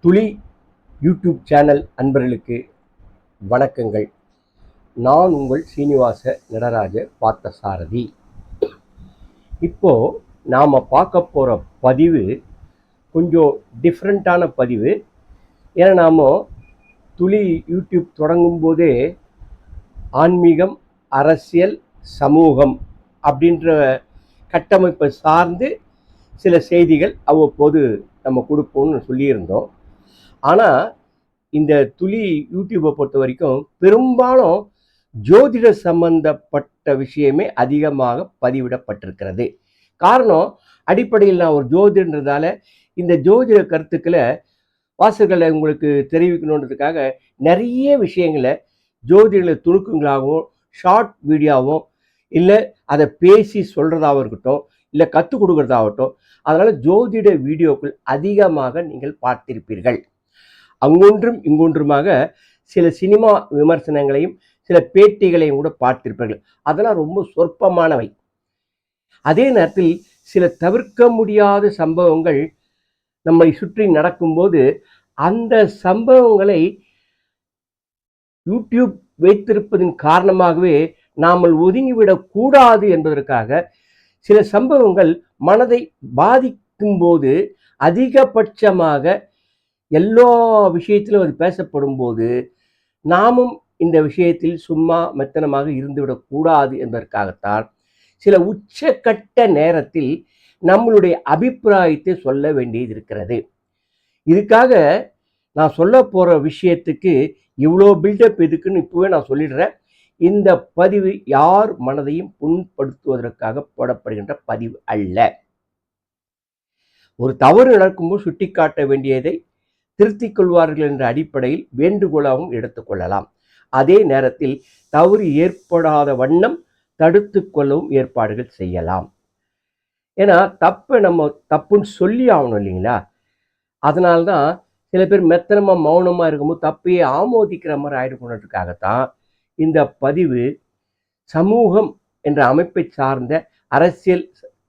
துளி YouTube channel அன்பர்களுக்கு வணக்கங்கள். நான் உங்கள் சீனிவாச நடராஜ பார்த்தசாரதி. இப்போ நாம் பார்க்க போகிற பதிவு கொஞ்சம் டிஃப்ரெண்ட்டான பதிவு. ஏன்னா நாம் துளி யூடியூப் தொடங்கும் போதே ஆன்மீகம், அரசியல், சமூகம் அப்படின்ற கட்டமைப்பை சார்ந்து சில செய்திகள் அவ்வப்போது நம்ம கொடுப்போம்னு சொல்லியிருந்தோம். ஆனால் இந்த துளி யூடியூப்பை பொறுத்த வரைக்கும் பெரும்பாலும் ஜோதிட சம்பந்தப்பட்ட விஷயமே அதிகமாக பதிவிடப்பட்டிருக்கிறது. காரணம், அடிப்படையில் நான் ஒரு ஜோதிடன்றதால இந்த ஜோதிட கருத்துக்களை வாசகர்களை உங்களுக்கு தெரிவிக்கணுன்றதுக்காக நிறைய விஷயங்களை ஜோதிட துணுக்குங்களாகவும் ஷார்ட் வீடியோவும் இல்லை அதை பேசி சொல்கிறதாகவும் இருக்கட்டும், இல்லை கற்றுக் கொடுக்குறதாகட்டும், அதனால் ஜோதிட வீடியோக்கள் அதிகமாக நீங்கள் பார்த்திருப்பீர்கள். அங்கொன்றும் இங்கொன்றுமாக சில சினிமா விமர்சனங்களையும் சில பேட்டிகளையும் கூட பார்த்திருப்பீர்கள். அதெல்லாம் ரொம்ப சொற்பமானவை. அதே நேரத்தில் சில தவிர்க்க முடியாத சம்பவங்கள் நம்மை சுற்றி நடக்கும்போது அந்த சம்பவங்களை யூடியூப் வைத்திருப்பதன் காரணமாகவே நாமல் ஒதுங்கிவிடக்கூடாது என்பதற்காக சில சம்பவங்கள் மனதை பாதிக்கும் போது அதிகபட்சமாக எல்லா விஷயத்திலும் அது பேசப்படும் போது நாமும் இந்த விஷயத்தில் சும்மா மெத்தனமாக இருந்துவிடக்கூடாது என்பதற்காகத்தான் சில உச்சக்கட்ட நேரத்தில் நம்மளுடைய அபிப்பிராயத்தை சொல்ல வேண்டியது இருக்கிறது. இதுக்காக நான் சொல்ல போகிற விஷயத்துக்கு இவ்வளோ பில்டப் எதுக்குன்னு இப்போவே நான் சொல்லிடுறேன். இந்த பதிவு யார் மனதையும் புண்படுத்துவதற்காக போடப்படுகின்ற பதிவு அல்ல. ஒரு தவறு நடக்கும்போது சுட்டிக்காட்ட வேண்டியதை திருத்திக் கொள்வார்கள் என்ற அடிப்படையில் வேண்டுகோளாகவும் எடுத்துக்கொள்ளலாம். அதே நேரத்தில் தவறு ஏற்படாத வண்ணம் தடுத்து கொள்ளவும் ஏற்பாடுகள் செய்யலாம். ஏன்னா தப்பை நம்ம தப்புன்னு சொல்லி ஆகணும் இல்லைங்களா? அதனால்தான் சில பேர் மெத்தனமாக மௌனமாக இருக்கும்போது தப்பையே ஆமோதிக்கிற மாதிரி ஆயிடுக்கிறதுக்காகத்தான் இந்த பதிவு சமூகம் என்ற அமைப்பை சார்ந்த, அரசியல்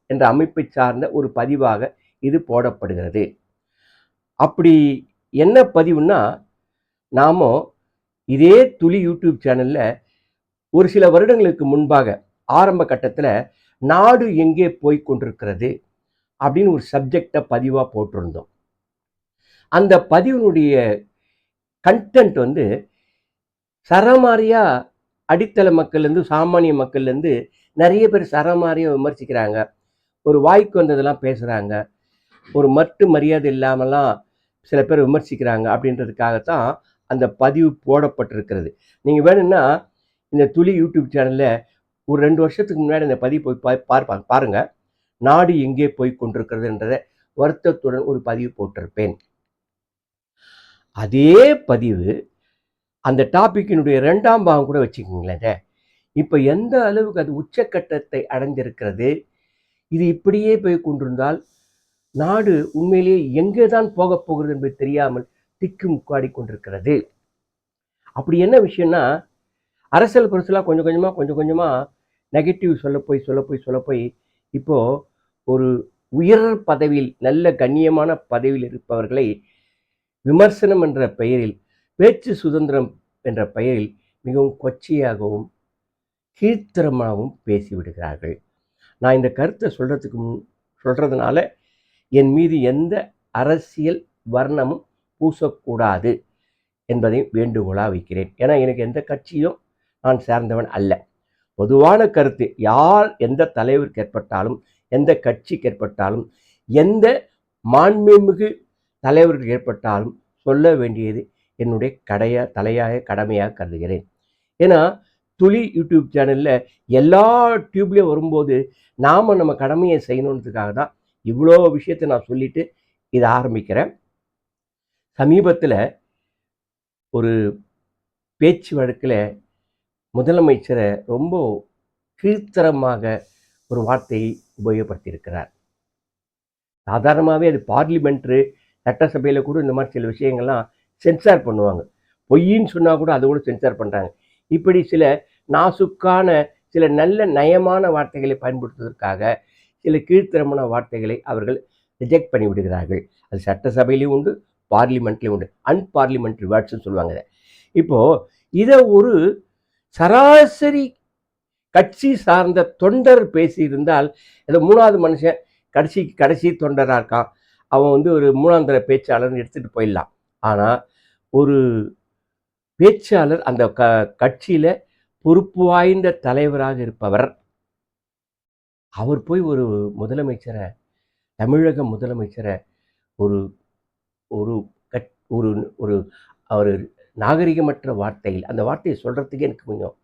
என்ற அமைப்பை சார்ந்த ஒரு பதிவாக இது போடப்படுகிறது. அப்படி என்ன பதிவுன்னா, நாம இதே துளி யூடியூப் சேனலில் ஒரு சில வருடங்களுக்கு முன்பாக ஆரம்ப கட்டத்தில் நாடு எங்கே போய் கொண்டிருக்கிறது அப்படின்னு ஒரு சப்ஜெக்டை பதிவாக போட்டிருந்தோம். அந்த பதிவினுடைய கண்டென்ட் வந்து சரமாரியாக அடித்தள மக்கள்லேருந்து சாமானிய மக்கள்லேருந்து நிறைய பேர் சரமாரியாக விமர்சிக்கிறாங்க. ஒரு வாய்க்கு வந்ததெல்லாம் பேசுகிறாங்க. ஒரு மட்டு மரியாதை இல்லாமலாம் சில பேர் விமர்சிக்கிறாங்க. அப்படின்றதுக்காகத்தான் அந்த பதிவு போடப்பட்டிருக்கிறது. நீங்கள் வேணும்னா இந்த துளி யூடியூப் சேனலில் ஒரு 2 வருஷத்துக்கு முன்னாடி இந்த பதிவு போய் பாருங்கள். நாடு எங்கே போய் கொண்டிருக்கிறதுன்றதை வருத்தத்துடன் ஒரு பதிவு போட்டிருப்பேன். அதே பதிவு அந்த டாப்பிக்கினுடைய 2ஆம் பாகம் கூட வச்சுக்கோங்களேன். இப்போ எந்த அளவுக்கு அது உச்சக்கட்டத்தை அடைந்திருக்கிறது, இது இப்படியே போய் கொண்டிருந்தால் நாடு உண்மையிலேயே எங்கே தான் போக போகிறது என்பது தெரியாமல் திக்கு முக்காடி கொண்டிருக்கிறது. அப்படி என்ன விஷயம்னா, அரசியல் பரிசலாக கொஞ்சம் கொஞ்சமாக நெகட்டிவ் சொல்ல போய் இப்போ ஒரு உயர் பதவியில், நல்ல கண்ணியமான பதவியில் இருப்பவர்களை விமர்சனம் என்ற பெயரில், பேச்சு சுதந்திரம் என்ற பெயரில் மிகவும் கொச்சையாகவும் கீழ்த்தரமாகவும் பேசிவிடுகிறார்கள். நான் இந்த கருத்தை சொல்றதுனால என் மீது எந்த அரசியல் வர்ணமும் பூசக்கூடாது என்பதை வேண்டுகோளாக வைக்கிறேன். ஏன்னா எனக்கு எந்த கட்சியும் நான் சேர்ந்தவன் அல்ல. பொதுவான கருத்து, யார் எந்த தலைவருக்கு ஏற்பட்டாலும், எந்த கட்சிக்கு ஏற்பட்டாலும், எந்த மாண்புமிகு தலைவருக்கு ஏற்பட்டாலும் சொல்ல வேண்டியது என்னுடைய கடமையாக கருதுகிறேன். ஏன்னா துளி யூடியூப் சேனலில் எல்லா டியூப்லேயும் வரும்போது நாம் நம்ம கடமையை செய்யணுன்றதுக்காக தான் இவ்வளோ விஷயத்தை நான் சொல்லிட்டு இதை ஆரம்பிக்கிறேன். சமீபத்தில் ஒரு பேச்சு வழக்கில் முதலமைச்சரை ரொம்ப கீழ்த்தரமாக ஒரு வார்த்தையை உபயோகப்படுத்தியிருக்கிறார். சாதாரணமாகவே அது பார்லிமெண்ட்ரு சட்டசபையில் கூட இந்த மாதிரி சில விஷயங்கள்லாம் சென்சார் பண்ணுவாங்க. பொய்ன்னு சொன்னால் கூட அதை கூட சென்சார் பண்ணுறாங்க. இப்படி சில நாசுக்கான, சில நல்ல நயமான வார்த்தைகளை பயன்படுத்துவதற்காக சில கீழ்த்தரமான வார்த்தைகளை அவர்கள் ரிஜெக்ட் பண்ணி விடுகிறார்கள். அது சட்டசபையிலையும் உண்டு, பார்லிமெண்ட்லேயும் உண்டு. அன்பார்லிமெண்ட்ரி வேர்ட்ஸ்ன்னு சொல்லுவாங்க இதை. இப்போது இதை ஒரு சராசரி கட்சி சார்ந்த தொண்டர் பேசியிருந்தால், ஏதோ 3வது மனுஷன் கடைசி தொண்டராக இருக்கான், அவன் ஒரு 3ஆந்தர பேச்சாளர்னு எடுத்துகிட்டு போயிடலாம். ஆனால் ஒரு பேச்சாளர் அந்த கட்சியில் பொறுப்பு வாய்ந்த தலைவராக இருப்பவர், அவர் போய் ஒரு முதலமைச்சரை, தமிழக முதலமைச்சரை ஒரு ஒரு ஒரு ஒரு அவர் நாகரிகமற்ற வார்த்தையில், அந்த வார்த்தையை சொல்கிறதுக்கே எனக்கு கொஞ்சம்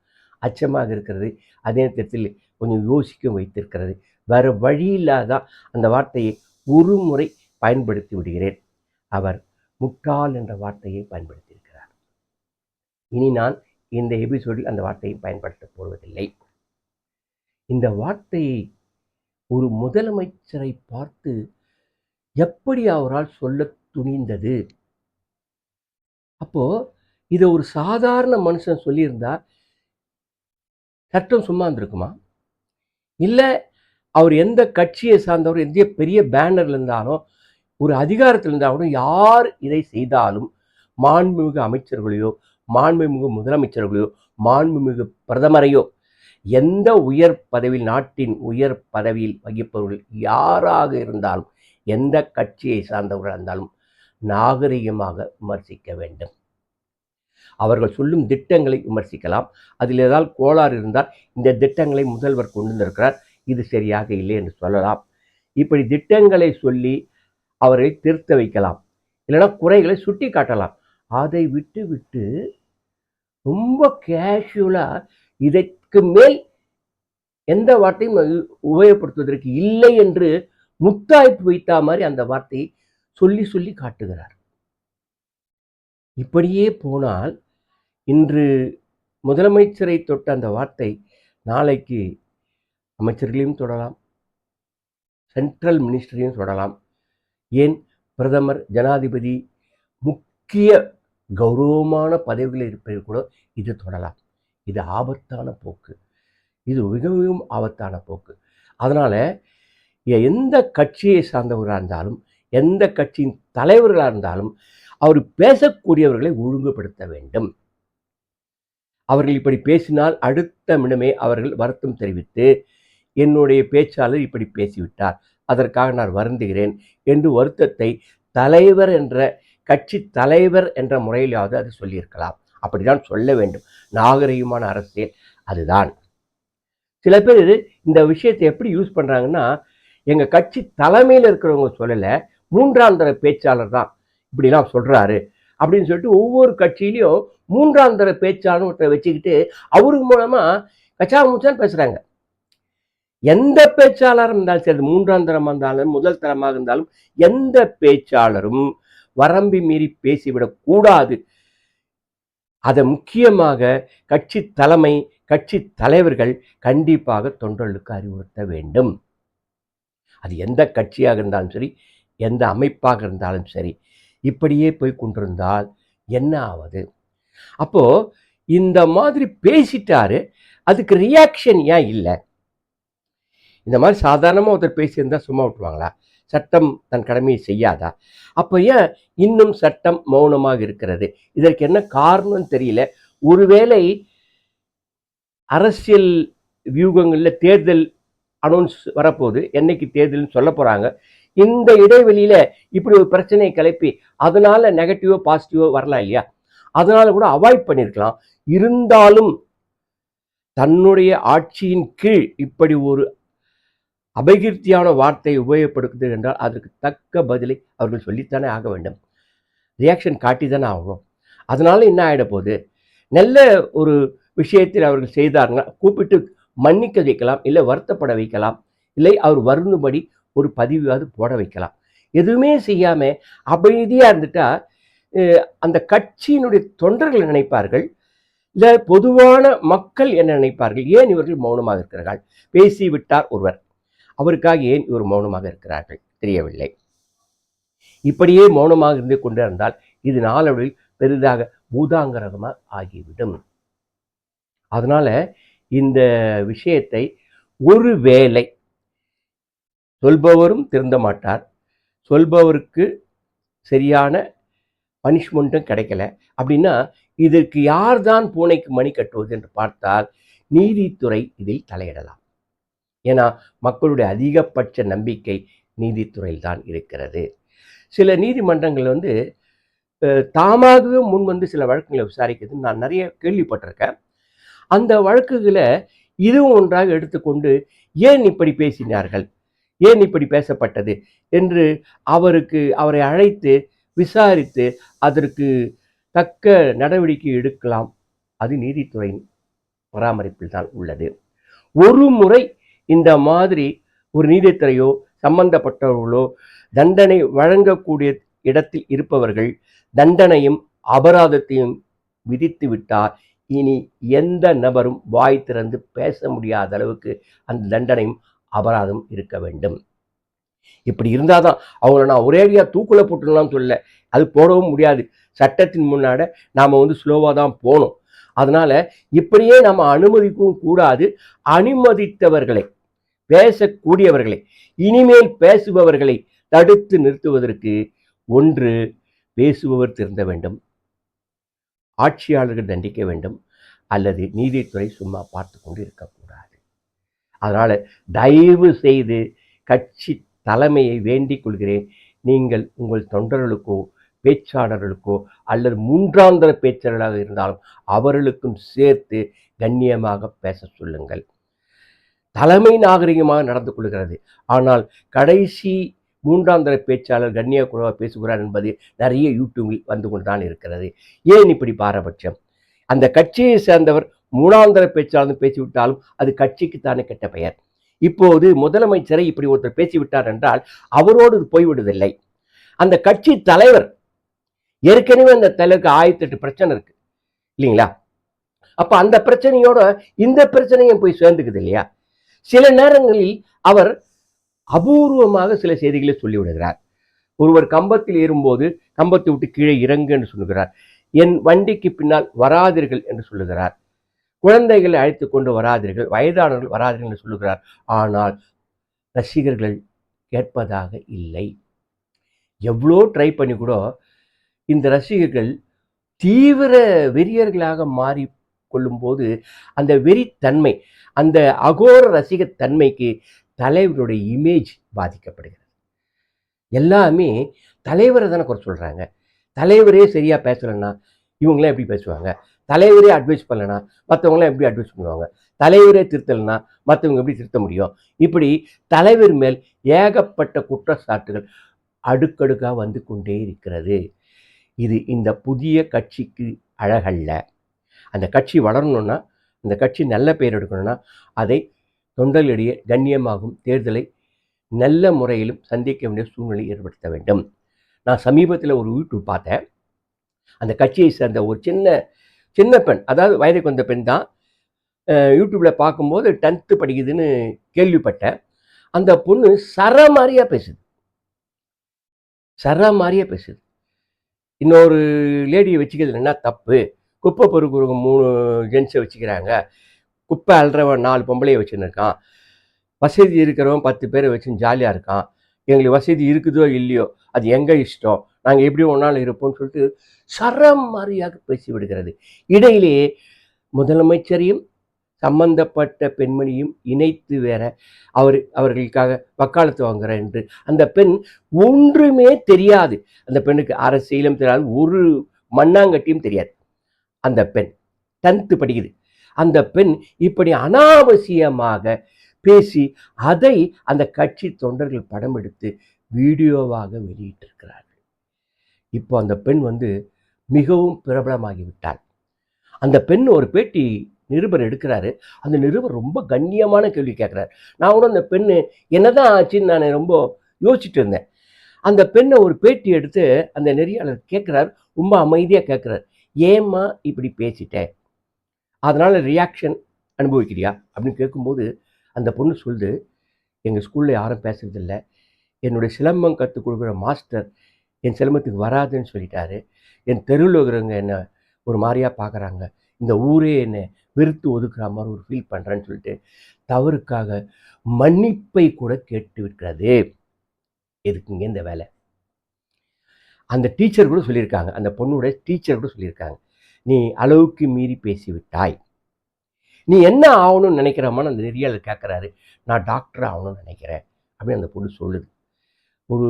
அச்சமாக இருக்கிறது. அதே நேரத்தில் கொஞ்சம் யோசிக்க வைத்திருக்கிறது. வேறு வழி இல்லாதான் அந்த வார்த்தையை ஒரு முறை பயன்படுத்தி விடுகிறேன். அவர் முட்டாள் என்ற வார்த்தையை பயன்படுத்தியிருக்கிறார். இனி நான் இந்த எபிசோடில் அந்த வார்த்தையை பயன்படுத்தப் போவதில்லை. இந்த வார்த்தையை ஒரு முதலமைச்சரை பார்த்து எப்படி அவரால் சொல்ல துணிந்தது? அப்போ இதை ஒரு சாதாரண மனுஷன் சொல்லியிருந்தா சட்டம் சும்மா இருந்திருக்குமா? இல்லை அவர் எந்த கட்சியை சார்ந்தவர், எந்த பெரிய பேனர்ல இருந்தாலும், ஒரு அதிகாரத்தில் இருந்தால் கூட, யார் இதை செய்தாலும் மாண்புமிகு அமைச்சர்களையோ, மாண்புமிகு முதலமைச்சர்களையோ, மாண்புமிகு பிரதமரையோ, எந்த உயர் பதவியில், நாட்டின் உயர் பதவியில் வகிப்பவர்கள் யாராக இருந்தாலும், எந்த கட்சியை சார்ந்தவர்கள் இருந்தாலும் நாகரிகமாக விமர்சிக்க வேண்டும். அவர்கள் சொல்லும் திட்டங்களை விமர்சிக்கலாம். அதில் ஏதாவது கோளாறு இருந்தால், இந்த திட்டங்களை முதல்வர் கொண்டு வந்திருக்கிறார், இது சரியாக இல்லை என்று சொல்லலாம். இப்படி திட்டங்களை சொல்லி அவரை திருத்த வைக்கலாம், இல்லைன்னா குறைகளை சுட்டி காட்டலாம். அதை விட்டு ரொம்ப கேஷுவலாக இதற்கு மேல் எந்த வார்த்தையும் உபயோகப்படுத்துவதற்கு இல்லை என்று முத்தாய்ப்பு வைத்த மாதிரி அந்த வார்த்தையை சொல்லி காட்டுகிறார். இப்படியே போனால் இன்று முதலமைச்சரை தொட்ட அந்த வார்த்தை நாளைக்கு அமைச்சர்களையும் தொடலாம், சென்ட்ரல் மினிஸ்டரையும் தொடலாம், ஏன் பிரதமர், ஜனாதிபதி, முக்கிய கௌரவமான பதவிகளில் இருப்பது கூட இது தொடலாம். இது ஆபத்தான போக்கு, இது மிகவும் ஆபத்தான போக்கு. அதனால் எந்த கட்சியை சார்ந்தவர்களாக இருந்தாலும், எந்த கட்சியின் தலைவர்களாக இருந்தாலும், அவர் பேசக்கூடியவர்களை ஒழுங்குபடுத்த வேண்டும். அவர்கள் இப்படி பேசினால் அடுத்த நிமிடமே அவர்கள் வருத்தம் தெரிவித்து, என்னுடைய பேச்சாளர் இப்படி பேசிவிட்டார், அதற்காக நான் வருந்துகிறேன் என்று வருத்தத்தை தலைவர் என்ற கட்சி தலைவர் என்ற முறையிலாவது அது சொல்லியிருக்கலாம். அப்படிதான் சொல்ல வேண்டும். நாகரிகமான அரசியல் அதுதான். சில பேர் இந்த விஷயத்தை எப்படி யூஸ் பண்ணுறாங்கன்னா, எங்கள் கட்சி தலைமையில் இருக்கிறவங்க சொல்லலை, 3ஆந்தர பேச்சாளர் தான் இப்படிலாம் சொல்கிறாரு அப்படின்னு சொல்லிட்டு ஒவ்வொரு கட்சியிலையும் 3ஆந்தர பேச்சாளர் வச்சுக்கிட்டு அவருக்கு மூலமாக கச்சா முச்சான்னு பேசுகிறாங்க. எந்த பேச்சாளரும் இருந்தாலும் சரி, 3ஆந்தரமாக இருந்தாலும் முதல் தரமாக இருந்தாலும், எந்த பேச்சாளரும் வரம்பி மீறி பேசிவிடக்கூடாது. அதை முக்கியமாக கட்சி தலைமை, கட்சி தலைவர்கள் கண்டிப்பாக தொண்டர்களுக்கு அறிவுறுத்த வேண்டும். அது எந்த கட்சியாக இருந்தாலும் சரி, எந்த அமைப்பாக இருந்தாலும் சரி. இப்படியே போய் கொண்டிருந்தால் என்ன ஆவது? அப்போ இந்த மாதிரி பேசிட்டாரு, அதுக்கு ரியாக்ஷன் ஏன் இல்லை? இந்த மாதிரி சாதாரணமாக ஒருத்தர் பேசியிருந்தால் சும்மா விட்டுருவாங்களா? சட்டம் தன் கடமையை செய்யாதா? அப்போ ஏன் இன்னும் சட்டம் மௌனமாக இருக்கிறது? இதற்கு என்ன காரணம்னு தெரியல. ஒருவேளை அரசியல் வியூகங்களில் தேர்தல் அனௌன்ஸ் வரப்போகுது, என்னைக்கு தேர்தல்னு சொல்ல போகிறாங்க. இந்த இடைவெளியில் இப்படி ஒரு பிரச்சனையை கிளப்பி அதனால் நெகட்டிவோ பாசிட்டிவோ வரலாம் இல்லையா? அதனால் கூட அவாய்ட் பண்ணியிருக்கலாம். இருந்தாலும் தன்னுடைய ஆட்சியின் கீழ் இப்படி ஒரு அபகீர்த்தியான வார்த்தையை உபயோகப்படுத்துது என்றால் அதற்கு தக்க பதிலை அவர்கள் சொல்லித்தானே ஆக வேண்டும். ரியாக்ஷன் காட்டி தானே ஆகணும். அதனால என்ன ஆகிட போகுது? நல்ல ஒரு விஷயத்தில் அவர்கள் செய்தார்னா கூப்பிட்டு மன்னிக்க வைக்கலாம், இல்லை வருத்தப்பட வைக்கலாம், இல்லை அவர் வருந்தும்படி ஒரு பதிவாவது போட வைக்கலாம். எதுவுமே செய்யாமல் அமைதியாக இருந்துட்டா அந்த கட்சியினுடைய தொண்டர்கள் நினைப்பார்கள், இல்லை பொதுவான மக்கள் என்ன நினைப்பார்கள்? ஏன் இவர்கள் மௌனமாக இருக்கிறார்கள்? பேசிவிட்டார் ஒருவர், அவருக்காக ஏன் இவர் மௌனமாக இருக்கிறார்கள் தெரியவில்லை. இப்படியே மௌனமாக இருந்து கொண்டு இருந்தால் இது நாளடைவில் பெரிதாக பூதாங்கரமாக ஆகிவிடும். அதனால இந்த விஷயத்தை ஒருவேளை சொல்பவரும் திருந்த மாட்டார், சொல்பவருக்கு சரியான பனிஷ்மெண்ட்டும் கிடைக்கல. அப்படின்னா இதற்கு யார்தான் பூனைக்கு மணி கட்டுவது என்று பார்த்தால் நீதித்துறை இதில் தலையிடலாம். ஏன்னா மக்களுடைய அதிகபட்ச நம்பிக்கை நீதித்துறையில் தான் இருக்கிறது. சில நீதிமன்றங்கள் வந்து தாமாகவே முன் வந்து சில வழக்குகளை விசாரிக்கிறது நான் நிறைய கேள்விப்பட்டிருக்கேன். அந்த வழக்குகளை இதுவும் ஒன்றாக எடுத்துக்கொண்டு ஏன் இப்படி பேசினார்கள், ஏன் இப்படி பேசப்பட்டது என்று அவரை அழைத்து விசாரித்து அதற்கு தக்க நடவடிக்கை எடுக்கலாம். அது நீதித்துறையின் பராமரிப்பில் தான் உள்ளது. ஒரு முறை இந்த மாதிரி ஒரு நீதித்துறையோ சம்பந்தப்பட்டவர்களோ தண்டனை வழங்கக்கூடிய இடத்தில் இருப்பவர்கள் தண்டனையும் அபராதத்தையும் விதித்து விட்டால் இனி எந்த நபரும் வாய் திறந்து பேச முடியாத அளவுக்கு அந்த தண்டனையும் அபராதம் இருக்க வேண்டும். இப்படி இருந்தாதான் அவங்கள நான் ஒரேடியா தூக்குல போட்டுடலாம் சொல்ல, அது போடவும் முடியாது. சட்டத்தின் முன்னாட நாம வந்து ஸ்லோவா தான் போகணும். அதனால இப்படியே நம்ம அனுமதிக்கவும் கூடாது. அனுமதித்தவர்களை, பேசக்கூடியவர்களை, இனிமேல் பேசுபவர்களை தடுத்து நிறுத்துவதற்கு ஒன்று பேசுபவர் திருந்த வேண்டும், ஆட்சியாளர்கள் தண்டிக்க வேண்டும், அல்லது நீதித்துறை சும்மா பார்த்து கொண்டு இருக்கக்கூடாது. அதனால தயவு செய்து கட்சி தலைமையை வேண்டிக் கொள்கிறேன், நீங்கள் உங்கள் தொண்டர்களுக்கோ பேச்சாளர்களுக்கோ அல்லது மூன்றாந்தர பேச்சாளர்களாக இருந்தாலும் அவர்களுக்கும் சேர்த்து கண்ணியமாக பேச சொல்லுங்கள். தலைமை நாகரிகமாக நடந்து கொள்கிறது. ஆனால் கடைசி மூன்றாந்தர பேச்சாளர் கண்ணியக்குறைவாக பேசுகிறார் என்பது நிறைய யூடியூபில் வந்து கொண்டுதான் இருக்கிறது. ஏன் இப்படி பாரபட்சம்? அந்த கட்சியை சேர்ந்தவர் மூணாந்தர பேச்சாளர் பேசிவிட்டாலும் அது கட்சிக்குத்தானே கெட்ட பெயர். இப்போது முதலமைச்சரை இப்படி ஒருத்தர் பேசிவிட்டார் என்றால் அவரோடு போய்விடுவதில்லை. அந்த கட்சி தலைவர் ஏற்கனவே அந்த தலைவருக்கு 1008 பிரச்சனை இருக்கு இல்லைங்களா? அப்ப அந்த பிரச்சனையோட இந்த பிரச்சனையும் போய் சேர்ந்துக்குது இல்லையா? சில நேரங்களில் அவர் அபூர்வமாக சில செய்திகளை சொல்லிவிடுகிறார். ஒருவர் கம்பத்தில் ஏறும்போது கம்பத்தை விட்டு கீழே இறங்கு என்று சொல்லுகிறார். என் வண்டிக்கு பின்னால் வராதீர்கள் என்று சொல்லுகிறார். குழந்தைகளை அழைத்து கொண்டு வராதீர்கள், வயதானவர்கள் வராதீர்கள் என்று சொல்லுகிறார். ஆனால் ரசிகர்கள் கேட்பதாக இல்லை. எவ்வளோ ட்ரை பண்ணி கூட இந்த ரசிகர்கள் தீவிர வெறியர்களாக மாறி கொள்ளும் போது அந்த வெறித்தன்மை, அந்த அகோர ரசிகத்தன்மைக்கு தலைவருடைய இமேஜ் பாதிக்கப்படுகிறது. எல்லாமே தலைவரை தானே குறை சொல்றாங்க. தலைவரே சரியா பேசலைன்னா இவங்களாம் எப்படி பேசுவாங்க? தலைவரே அட்வைஸ் பண்ணலனா மற்றவங்களாம் எப்படி அட்வைஸ் பண்ணுவாங்க? தலைவரே திருத்தலைன்னா மற்றவங்க எப்படி திருத்த முடியும்? இப்படி தலைவர் மேல் ஏகப்பட்ட குற்றச்சாட்டுகள் அடுக்கடுக்காக வந்து கொண்டே இருக்கிறது. இது இந்த புதிய கட்சிக்கு அழகல்ல. அந்த கட்சி வளரணும்னா, அந்த கட்சி நல்ல பெயர் எடுக்கணும்னா அதை தொண்டர்களிடையே கண்ணியமாகும் தேர்தலை நல்ல முறையிலும் சந்திக்க வேண்டிய சூழ்நிலை ஏற்படுத்த வேண்டும். நான் சமீபத்தில் ஒரு யூடியூப் பார்த்தேன். அந்த கட்சியை சேர்ந்த ஒரு சின்ன பெண், அதாவது வயதுக்கு வந்த பெண் தான். யூடியூப்பில் பார்க்கும்போது 10th படிக்குதுன்னு கேள்விப்பட்டேன். அந்த பொண்ணு சரமாரியாக பேசுது. இன்னொரு லேடியை வச்சுக்கிறதுல என்ன தப்பு? குப்பை பொறுக்கிறவங்க 3 ஜென்ஸை வச்சுக்கிறாங்க, குப்பை அல்றவன் 4 பொம்பளையை வச்சுன்னு இருக்கான், வசதி இருக்கிறவன் 10 பேரை வச்சுன்னு ஜாலியாக இருக்கான், எங்களுக்கு வசதி இருக்குதோ இல்லையோ அது எங்கள் இஷ்டம், நாங்கள் எப்படி ஒன்றாலும் இருப்போம்னு சொல்லிட்டு சரமாரியாக பேசி விடுகிறது. இடையிலேயே முதலமைச்சரையும் சம்பந்தப்பட்ட பெண்மணியும் இணைத்து வேற அவர்களுக்காக வக்காலத்து வாங்குற என்று அந்த பெண் ஒன்றுமே தெரியாது. அந்த பெண்ணுக்கு அரசியலும் தெரியாது, ஒரு மண்ணாங்கட்டியும் தெரியாது. அந்த பெண் 10th படிக்குது. அந்த பெண் இப்படி அனாவசியமாக பேசி அதை அந்த கட்சி தொண்டர்கள் படம் எடுத்து வீடியோவாக வெளியிட்டிருக்கிறார்கள். இப்போ அந்த பெண் வந்து மிகவும் பிரபலமாகிவிட்டாள். அந்த பெண் ஒரு பேட்டி நிருபர் எடுக்கிறாரு. அந்த நிருபர் ரொம்ப கண்ணியமான கேள்வி கேட்குறாரு. நான் கூட அந்த பெண்ணு என்னதான் ஆச்சுன்னு நான் ரொம்ப யோசிச்சுட்டு இருந்தேன். அந்த பெண்ணை ஒரு பேட்டி எடுத்து அந்த நெறியாளர் கேட்குறாரு, ரொம்ப அமைதியாக கேட்குறாரு, ஏம்மா இப்படி பேசிட்டேன், அதனால் ரியாக்ஷன் அனுபவிக்கிறியா அப்படின்னு கேட்கும்போது அந்த பொண்ணு சொல்லுது, எங்கள் ஸ்கூலில் யாரும் பேசுறதில்லை, என்னுடைய சிலம்பம் கற்றுக் கொடுக்குற மாஸ்டர் என் சிலம்பத்துக்கு வராதுன்னு சொல்லிட்டாரு, என் தெருவில் இருக்கிறவங்க என்னை ஒரு மாதிரியாக பார்க்குறாங்க, இந்த ஊரே என்னை வெறுத்து ஒதுக்குற மாதிரி ஒரு ஃபீல் பண்ணுறேன்னு சொல்லிட்டு தவறுக்காக மன்னிப்பை கூட கேட்டு விற்கிறது. எதுக்குங்க இந்த வேலை? அந்த டீச்சர் கூட சொல்லியிருக்காங்க, அந்த பொண்ணுடைய டீச்சர் கூட சொல்லியிருக்காங்க, நீ அளவுக்கு மீறி பேசிவிட்டாய், நீ என்ன ஆகணும்னு நினைக்கிறமான்னு அந்த நெறியாளர் கேட்குறாரு. நான் டாக்டர் ஆகணும்னு நினைக்கிறேன் அப்படின்னு அந்த பொண்ணு சொல்லுது. ஒரு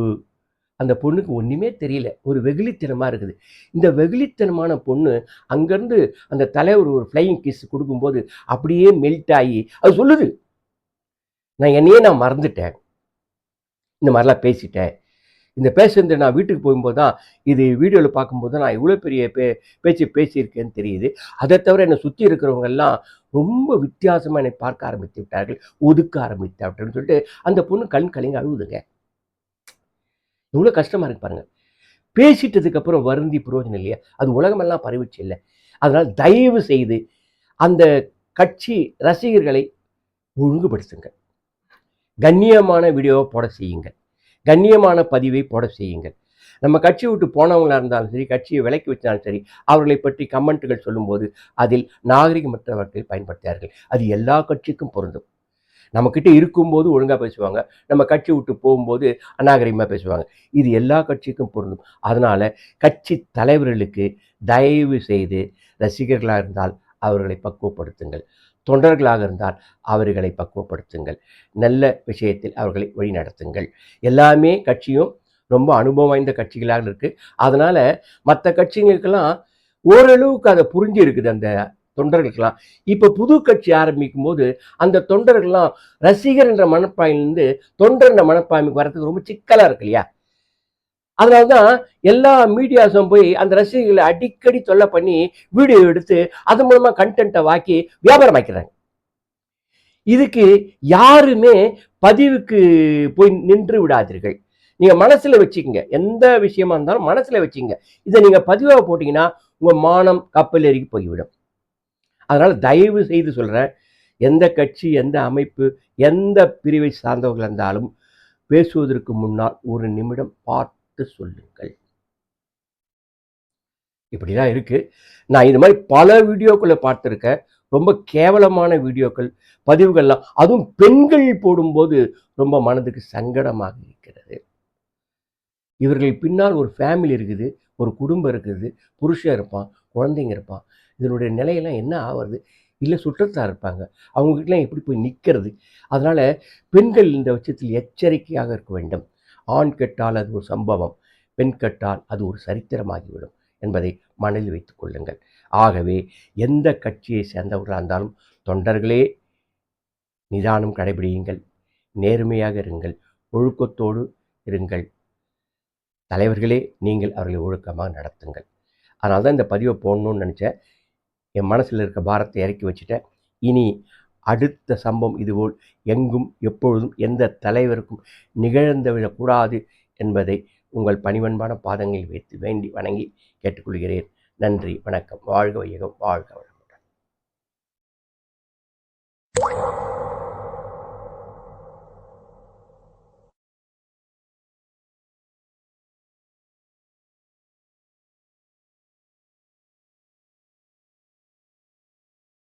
அந்த பொண்ணுக்கு ஒன்றுமே தெரியல, ஒரு வெகுளித்தனமாக இருக்குது. இந்த வெகுளித்தனமான பொண்ணு அங்கேருந்து அந்த தலைவர் ஒரு ஃப்ளையிங் கிஸ் கொடுக்கும்போது அப்படியே மெல்ட் ஆகி அது சொல்லுது, நான் மறந்துட்டேன், இந்த மாதிரிலாம் பேசிட்டேன், இந்த பேசுறது நான் வீட்டுக்கு போகும்போது தான், இது வீடியோவில் பார்க்கும்போது தான் நான் இவ்வளோ பெரிய பேச்சு பேசியிருக்கேன்னு தெரியுது. அதை தவிர என்னை சுற்றி இருக்கிறவங்க எல்லாம் ரொம்ப வித்தியாசமாக என்னை பார்க்க ஆரம்பித்து விட்டார்கள், ஒதுக்க ஆரம்பித்து அப்படின்னு சொல்லிட்டு அந்த பொண்ணு கண் கலங்கி அழுவுதுங்க. எவ்வளோ கஷ்டமாக இருக்கு பாருங்க. பேசிட்டதுக்கு அப்புறம் வருந்தி பிரயோஜனம் இல்லையா? அது உலகமெல்லாம் பரவிச்சு இல்லை. அதனால் தயவு செய்து அந்த கட்சி ரசிகர்களை ஒழுங்குபடுத்துங்க, கண்ணியமான வீடியோவை போட செய்யுங்க, கண்ணியமான பதிவை போட செய்யுங்கள். நம்ம கட்சி விட்டு போனவங்களா இருந்தாலும் சரி, கட்சியை விலக்கி வச்சாலும் சரி, அவர்களை பற்றி கமெண்ட்டுகள் சொல்லும்போது அதில் நாகரிகமற்றவர்கள் பயன்படுத்தார்கள். அது எல்லா கட்சிக்கும் பொருந்தும். நம்மக்கிட்ட இருக்கும்போது ஒழுங்காக பேசுவாங்க, நம்ம கட்சி விட்டு போகும்போது அநாகரிகமாக பேசுவாங்க. இது எல்லா கட்சிக்கும் பொருந்தும். அதனால் கட்சி தலைவர்களுக்கு தயவு செய்து ரசிகர்களாக இருந்தால் அவர்களை பக்குவப்படுத்துங்கள், தொண்டர்களாக இருந்தால் அவர்களை பக்குவப்படுத்துங்கள், நல்ல விஷயத்தில் அவர்களை வழிநடத்துங்கள். எல்லாமே கட்சியும் ரொம்ப அனுபவம் வாய்ந்த கட்சிகளாக இருக்குது. அதனால் மற்ற கட்சிகளுக்கெல்லாம் ஓரளவுக்கு அதை புரிஞ்சு இருக்குது அந்த தொண்டர்களுக்கெல்லாம். இப்போ புது கட்சி ஆரம்பிக்கும் போது அந்த தொண்டர்கள்லாம் ரசிகர் என்ற மனப்பாயிலிருந்து தொண்டர் என்ற மனப்பான்மைக்கு வரதுக்கு ரொம்ப சிக்கலாக இருக்கு இல்லையா? அதனால்தான் எல்லா மீடியாஸும் போய் அந்த ரசிகர்களை அடிக்கடி தொல்லை பண்ணி வீடியோ எடுத்து அது மூலமா கண்டென்ட்டை வாக்கி வியாபாரம் ஆக்கிறாங்க. இதுக்கு யாருமே பதிவுக்கு போய் நின்று விடாதீர்கள். நீங்க மனசுல வச்சுக்கங்க, எந்த விஷயமா இருந்தாலும் மனசுல வச்சுங்க. இதை நீங்க பதிவாக போட்டீங்கன்னா உங்க மானம் கப்பல் ஏறி போய்விடும். அதனால தயவு செய்து சொல்றேன், எந்த கட்சி, எந்த அமைப்பு, எந்த பிரிவை சார்ந்தவர்கள் இருந்தாலும் பேசுவதற்கு முன்னால் ஒரு நிமிடம் பார்த்து சொல்லுங்கள். இப்படிதான் இருக்கு. நான் இது மாதிரி பல வீடியோக்களை பார்த்துருக்கேன். ரொம்ப கேவலமான வீடியோக்கள், பதிவுகள்லாம், அதுவும் பெண்கள் போடும்போது ரொம்ப மனதுக்கு சங்கடமாக இருக்கிறது. இவர்கள் பின்னால் ஒரு ஃபேமிலி இருக்குது, ஒரு குடும்பம் இருக்குது, புருஷன் இருப்பான், குழந்தைங்க இருப்பான். இதனுடைய நிலையெல்லாம் என்ன ஆகிறது? இல்லை சுற்றத்தார் இருப்பாங்க, அவங்ககிட்டலாம் எப்படி போய் நிற்கிறது? அதனால் பெண்கள் இந்த பட்சத்தில் எச்சரிக்கையாக இருக்க வேண்டும். ஆண் கெட்டால் அது ஒரு சம்பவம், பெண் கெட்டால் அது ஒரு சரித்திரமாகிவிடும் என்பதை மனதில் வைத்துக் கொள்ளுங்கள். ஆகவே எந்த கட்சியை சேர்ந்தவர்களாக இருந்தாலும் தொண்டர்களே நிதானம் கடைபிடியுங்கள், நேர்மையாக இருங்கள், ஒழுக்கத்தோடு இருங்கள். தலைவர்களே நீங்கள் அவர்களை ஒழுக்கமாக நடத்துங்கள். அதனால தான் இந்த பதிவை போடணும்னு நினச்சேன். என் மனசில் இருக்க பாரத்தை இறக்கி வச்சுட்டேன். இனி அடுத்த சம்பவம் இதுபோல் எங்கும் எப்பொழுதும் எந்த தலைவருக்கும் நிகழ்ந்துவிடக்கூடாது என்பதை உங்கள் பணிவன்பான பாதங்களில் வைத்து வேண்டி வணங்கி கேட்டுக்கொள்கிறேன். நன்றி, வணக்கம். வாழ்க வையகம், வாழ்க வளமுடன்.